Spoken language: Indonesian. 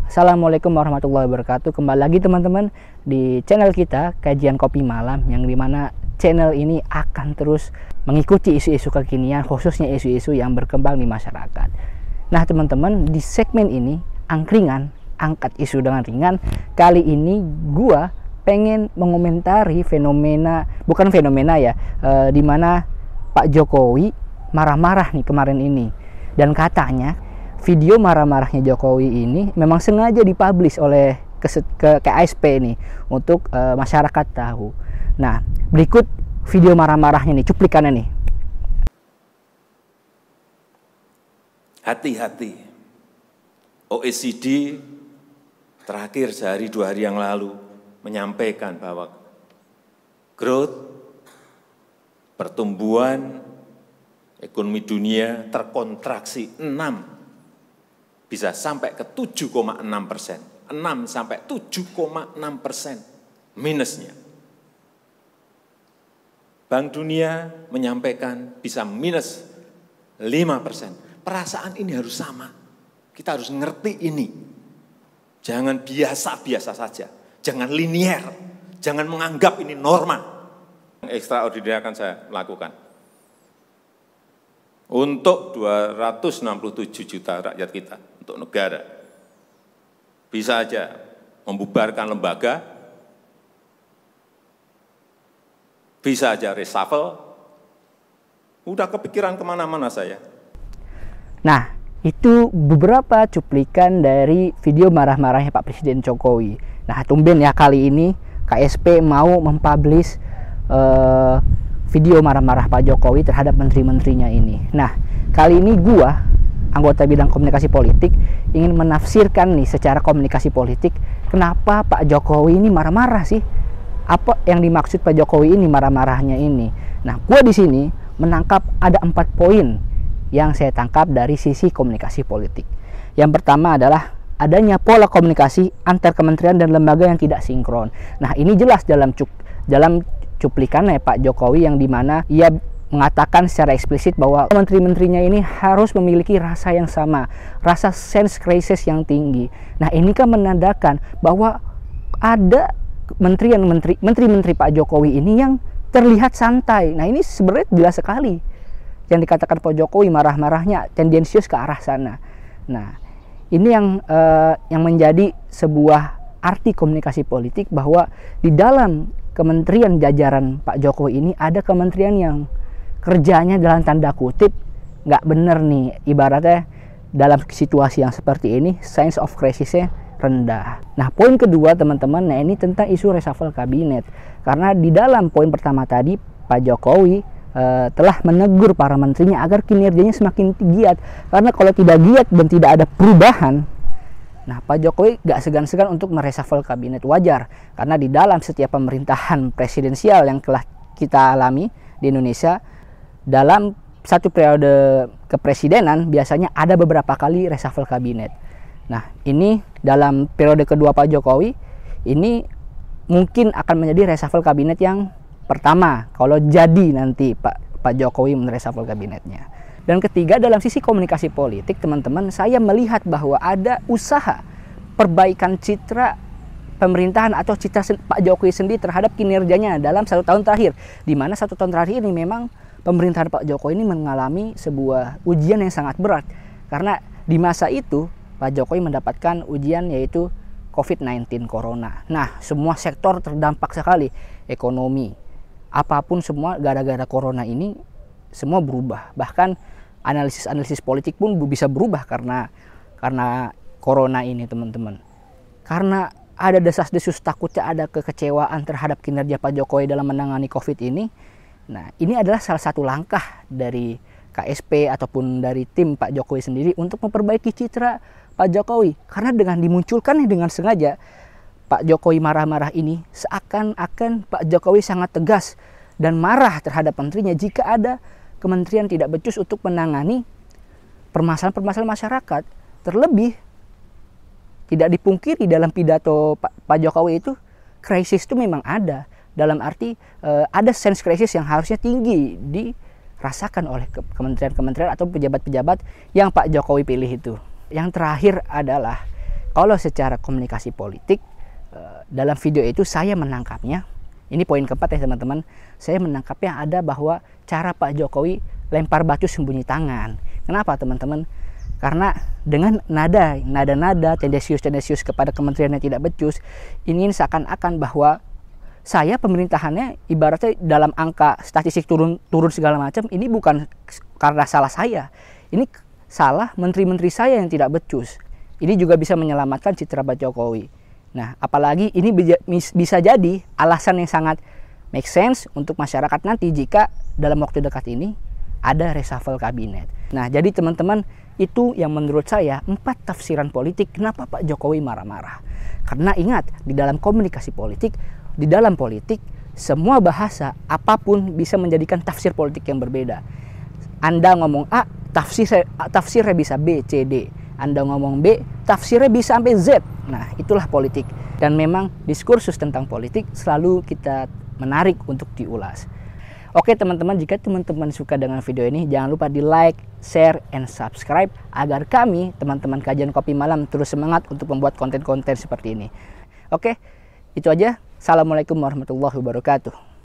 Assalamualaikum warahmatullahi wabarakatuh. Kembali lagi teman-teman di channel kita Kajian Kopi Malam, yang dimana channel ini akan terus mengikuti isu-isu kekinian, khususnya isu-isu yang berkembang di masyarakat. Nah teman-teman, di segmen ini angkringan, angkat isu dengan ringan. Kali ini gua pengen mengomentari fenomena, bukan fenomena ya, dimana Pak Jokowi marah-marah nih kemarin ini. Dan katanya video marah-marahnya Jokowi ini memang sengaja dipublish oleh KASP nih untuk masyarakat tahu. Nah, berikut video marah-marahnya nih, cuplikannya nih. Hati-hati. OECD terakhir sehari 2 hari yang lalu menyampaikan bahwa growth, pertumbuhan ekonomi dunia terkontraksi 6 bisa sampai ke 7,6%, 6 sampai 7,6% minusnya. Bank Dunia menyampaikan bisa minus 5%. Perasaan ini harus sama. Kita harus ngerti ini. Jangan biasa-biasa saja. Jangan linier. Jangan menganggap ini norma. Yang ekstraordinari akan saya lakukan. Untuk 267 juta rakyat kita, untuk negara. Bisa aja membubarkan lembaga, bisa aja reshuffle, udah kepikiran kemana-mana saya. Nah, itu beberapa cuplikan dari video marah-marahnya Pak Presiden Jokowi. Nah, tumben ya kali ini KSP mau mempublish video marah-marah Pak Jokowi terhadap menteri-menterinya ini. Nah, kali ini gua, anggota bidang komunikasi politik, ingin menafsirkan nih secara komunikasi politik kenapa Pak Jokowi ini marah-marah sih? Apa yang dimaksud Pak Jokowi ini marah-marahnya ini? Nah, gua di sini menangkap ada 4 poin yang saya tangkap dari sisi komunikasi politik. Yang pertama adalah adanya pola komunikasi antar kementerian dan lembaga yang tidak sinkron. Nah, ini jelas dalam cuplikannya Pak Jokowi, yang dimana ia mengatakan secara eksplisit bahwa menteri-menterinya ini harus memiliki rasa yang sama, rasa sense crisis yang tinggi. Nah, ini kan menandakan bahwa ada menteri-menteri Pak Jokowi ini yang terlihat santai. Nah, ini sebenarnya jelas sekali yang dikatakan Pak Jokowi marah-marahnya tendensius ke arah sana. Nah, ini yang menjadi sebuah arti komunikasi politik, bahwa di dalam kementerian jajaran Pak Jokowi ini ada kementerian yang kerjanya dalam tanda kutip nggak bener nih, ibaratnya dalam situasi yang seperti ini sense of crisisnya rendah. Nah, poin kedua teman-teman, nah ini tentang isu reshuffle kabinet, karena di dalam poin pertama tadi Pak Jokowi telah menegur para menterinya agar kinerjanya semakin giat, karena kalau tidak giat dan tidak ada perubahan, nah Pak Jokowi gak segan-segan untuk mereshuffle kabinet. Wajar, karena di dalam setiap pemerintahan presidensial yang telah kita alami di Indonesia, dalam satu periode kepresidenan biasanya ada beberapa kali reshuffle kabinet. Nah, ini dalam periode kedua Pak Jokowi ini mungkin akan menjadi reshuffle kabinet yang pertama kalau jadi nanti Pak Jokowi mereshuffle kabinetnya. Dan ketiga, dalam sisi komunikasi politik teman-teman, saya melihat bahwa ada usaha perbaikan citra pemerintahan atau citra Pak Jokowi sendiri terhadap kinerjanya dalam 1 tahun terakhir, di mana 1 tahun terakhir ini memang pemerintahan Pak Jokowi ini mengalami sebuah ujian yang sangat berat, karena di masa itu Pak Jokowi mendapatkan ujian yaitu COVID-19 Corona. Nah, semua sektor terdampak sekali, ekonomi, apapun semua gara-gara Corona ini semua berubah. Bahkan analisis politik pun bisa berubah karena Corona ini teman-teman. Karena ada desas-desus takutnya ada kekecewaan terhadap kinerja Pak Jokowi dalam menangani COVID ini. Nah, ini adalah salah satu langkah dari KSP ataupun dari tim Pak Jokowi sendiri untuk memperbaiki citra Pak Jokowi. Karena dengan dimunculkan dengan sengaja Pak Jokowi marah-marah ini, seakan-akan Pak Jokowi sangat tegas dan marah terhadap menterinya jika ada kementerian tidak becus untuk menangani permasalahan-permasalahan masyarakat. Terlebih, tidak dipungkiri dalam pidato Pak Jokowi itu, krisis itu memang ada. Dalam arti ada sense krisis yang harusnya tinggi dirasakan oleh kementerian-kementerian atau pejabat-pejabat yang Pak Jokowi pilih itu. Yang terakhir adalah kalau secara komunikasi politik, dalam video itu saya menangkapnya, ini poin keempat ya teman-teman, saya menangkapnya ada bahwa cara Pak Jokowi lempar batu sembunyi tangan. Kenapa teman-teman? Karena dengan nada tendensius kepada kementerian yang tidak becus, ini seakan-akan bahwa saya pemerintahannya ibaratnya dalam angka statistik turun segala macam, ini bukan karena salah saya, ini salah menteri-menteri saya yang tidak becus. Ini juga bisa menyelamatkan citra Pak Jokowi. Nah, apalagi ini bisa jadi alasan yang sangat make sense untuk masyarakat nanti jika dalam waktu dekat ini ada reshuffle kabinet. Nah, jadi teman-teman, itu yang menurut saya 4 tafsiran politik kenapa Pak Jokowi marah-marah. Karena ingat, di dalam komunikasi politik, di dalam politik, semua bahasa apapun bisa menjadikan tafsir politik yang berbeda. Anda ngomong A, tafsirnya bisa B, C, D. Anda ngomong B, tafsirnya bisa sampai Z. Nah, itulah politik. Dan memang diskursus tentang politik selalu kita menarik untuk diulas. Oke teman-teman, jika teman-teman suka dengan video ini, jangan lupa di like, share, and subscribe agar kami, teman-teman Kajian Kopi Malam, terus semangat untuk membuat konten-konten seperti ini. Oke, itu aja. Assalamualaikum warahmatullahi wabarakatuh.